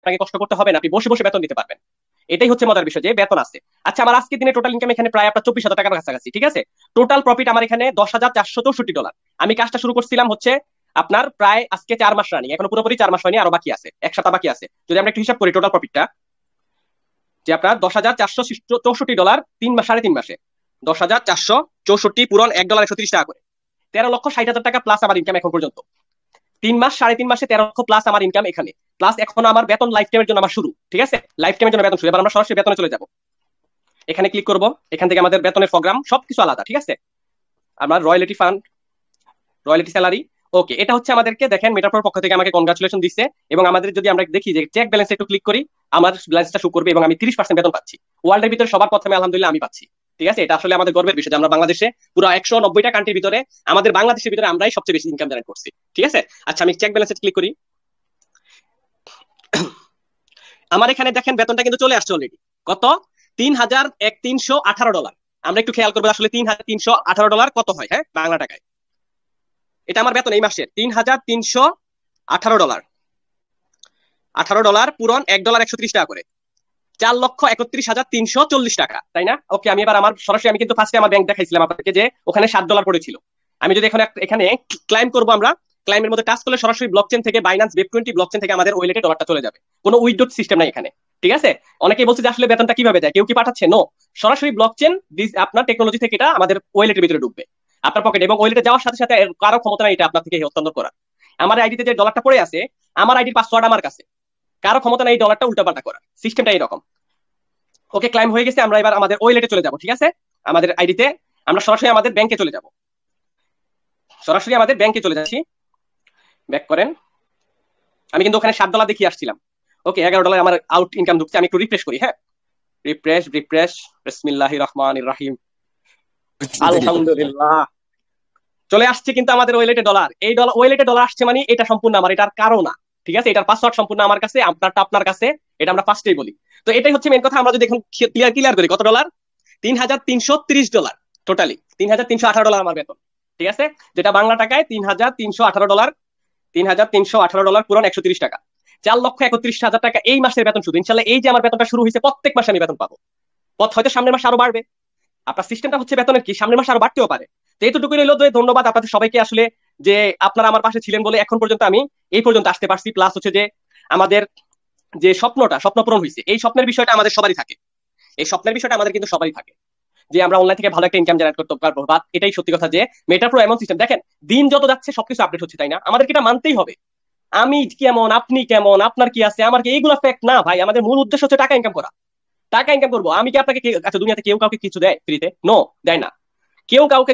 আপনাকে কষ্ট করতে হবে না, আপনি বসে বসে বেতন দিতে পারবেন। এটাই হচ্ছে মজার বিষয় যে বেতন আছে। আচ্ছা, আমার আজকে দিনে টোটাল ইনকাম এখানে প্রায় আপনার 24,000 টাকার কাছাকাছি, ঠিক আছে। টোটাল প্রফিট আমার এখানে $10,464। আমি কাজটা শুরু করছিলাম হচ্ছে আপনার প্রায় আজকে 4 মাস রানিং, এখনো পুরোপুরি 4 মাস হয়নি, আরো বাকি আছে, 1 সপ্তাহ বাকি আছে। যদি আমরা একটু হিসাব করি টোটাল প্রফিটটা, যে আপনার $10,464 3 মাস, 3.5 মাসে 10,464 পূরণ $1.130 করে, 13,60,000 টাকা প্লাস আমার ইনকাম এখন পর্যন্ত। 3 মাস, 3.5 মাসে 13 লক্ষ প্লাস আমার ইনকাম এখানে। প্লাস এখন আমার বেতন লাইফ টাইমের জন্য আমার শুরু, ঠিক আছে, লাইফ টাইমের জন্য বেতন শুরু। এবার আমরা সরাসরি বেতনে চলে যাব। এখানে ক্লিক করব, এখান থেকে আমাদের বেতনের প্রোগ্রাম সবকিছু আলাদা, ঠিক আছে। আমার রয়্যালিটি ফান্ড, রয়্যালিটি স্যালারি, ওকে, এটা হচ্ছে আমাদেরকে দেখেন মেটাপ্রোর পক্ষ থেকে আমাকে কনগ্রাচুলেশন দিচ্ছে। এবং আমাদের যদি আমরা দেখি যে চেক ব্যালেন্সে একটু ক্লিক করি, আমার ব্যালেন্সটা শো করবে এবং আমি 30% বেতন পাচ্ছি। ওয়ার্ল্ডের ভিতরে সবার প্রথমে আলহামদুলিল্লাহ আমি পাচ্ছি, ঠিক আছে। এটা আসলে আমাদের গর্বের বিষয় যে আমরা বাংলাদেশে পুরো 190টা কান্ট্রির ভিতরে আমাদের বাংলাদেশের ভিতরে আমরাই সবচেয়ে বেশি ইনকাম জেনারেট করছি, ঠিক আছে। আচ্ছা, আমি চেক ব্যালেন্সে ক্লিক করি। আমার এখানে দেখেন বেতনটা কিন্তু চলে আসছে অলরেডি। কত? $3,318। আমরা একটু খেয়াল করবো আসলে $3,318 কত হয়, হ্যাঁ, বাংলা টাকায়। এটা আমার বেতন এই মাসের $3,318। $18 পূরণ $1.130 করে, 4,31,340 টাকা, তাই না? ওকে, আমি এবার আমার সরাসরি, আমি কিন্তু ফার্স্টে আমার ব্যাংক দেখাইছিলাম আপনাকে যে ওখানে $7 পড়েছিল। আমি যদি এখন এখানে ক্লাইম করবো, আমরা ক্লাইমের মধ্যে টাচ করলে সরাসরি ব্লকচেন থেকে বাইন্যান্স Web20 ব্লকচেন থেকে আমাদের ওয়ালেটে ডলারটা চলে যাবে। কোনো উইথড্র সিস্টেম নাই এখানে, ঠিক আছে। অনেকেই বলছে যে আসলে বেতনটা কিভাবে দেয়, কেউ কি পাঠাচ্ছে? নো, সরাসরি ব্লকচেন আপনার টেকনোলজি থেকে এটা আমাদের ওয়ালেটের ভিতরে ঢুকবে আপনার পকেটে, এবং ওয়ালেটে যাওয়ার সাথে সাথে কারো ক্ষমতা নাই এটা আপনার থেকে হস্তান্তর করা। আমার আইডিতে যে ডলারটা পড়ে আছে, আমার আইডির পাসওয়ার্ড আমার কাছে, কারো ক্ষমতা নাই এই ডলারটা উল্টাপাল্টা করার। সিস্টেমটা এরকম। ওকে, ক্লাইম হয়ে গেছে। আমরা এবার আমাদের ওয়ালেটে চলে যাব, ঠিক আছে। আমাদের আইডিতে আমরা সরাসরি আমাদের ব্যাংকে চলে যাব, সরাসরি আমাদের ব্যাংকে চলে যাচ্ছি। ব্যাক করেন। আমি কিন্তু ওখানে $7 দেখিয়ে আসছিলাম। ওকে, $11 আমার আউট ইনকাম ঢুকছে। আমি একটু রিফ্রেশ করি, হ্যাঁ, রিফ্রেশ রিফ্রেশ, বিসমিল্লাহির রহমানির রহিম, আলহামদুলিল্লাহ, চলে আসছে কিন্তু আমাদের ওয়ালেটে ডলার। এই ডলার ওয়ালেটে ডলার আসছে মানে এটা সম্পূর্ণ আমার, এটার কারণ না, ঠিক আছে। এটার পাসওয়ার্ড সম্পূর্ণ আমার কাছে, আপনারটা আপনার কাছে, এটা আমরা ফার্স্টেই বলি। তো এটাই হচ্ছে মেন কথা। আমরা যদি এখন ক্লিয়ার ক্লিয়ার করি, কত ডলার? $3,330। টোটালি $3,318 আমার বেতন, ঠিক আছে, যেটা বাংলা টাকায় $3,318। $3,318 পূরণ $130। 4,31,000 টাকা এই মাসের বেতন শুধু। ইনশাল্লাহ এই যে আমার বেতনটা শুরু হয়েছে, প্রত্যেক মাসে আমি বেতন পাবো। পথ হয়তো সামনের মাসে আরো বাড়বে। আপনার সিস্টেমটা হচ্ছে বেতনের কি, সামনের মাসে আরো বাড়তেও পারে। তো এইটুকুই রইল। ধন্যবাদ আপনাদের সবাইকে আসলে, যে আপনারা আমার পাশে ছিলেন বলে এখন পর্যন্ত আমি এই পর্যন্ত আসতে পারছি। প্লাস হচ্ছে যে আমাদের যে স্বপ্ন পূরণ হয়েছে, এই স্বপ্নের বিষয়টা আমাদের সবারই থাকে। এই স্বপ্নের বিষয়টা আমাদের কিন্তু সবারই থাকে যে আমরা অনলাইন থেকে ভালো একটা ইনকাম জেনারেট করতে পারবো। বাট এটাই সত্যি কথা যে মেটাপ্রো এমন সিস্টেম, দেখেন দিন যত যাচ্ছে সবকিছু আপডেট হচ্ছে, তাই না? আমাদেরকে এটা মানতেই হবে। আমি কেমন, আপনি কেমন, আপনার কি আছে, আমার কি, এইগুলো ফ্যাক্ট না ভাই। আমাদের মূল উদ্দেশ্য হচ্ছে টাকা ইনকাম করা। টাকা ইনকাম করবো। আমি কি আপনাকে, আচ্ছা দুনিয়াতে কেউ কাউকে কিছু দেয় ফ্রিতে? নো, দেয় না। কেউ কাউকে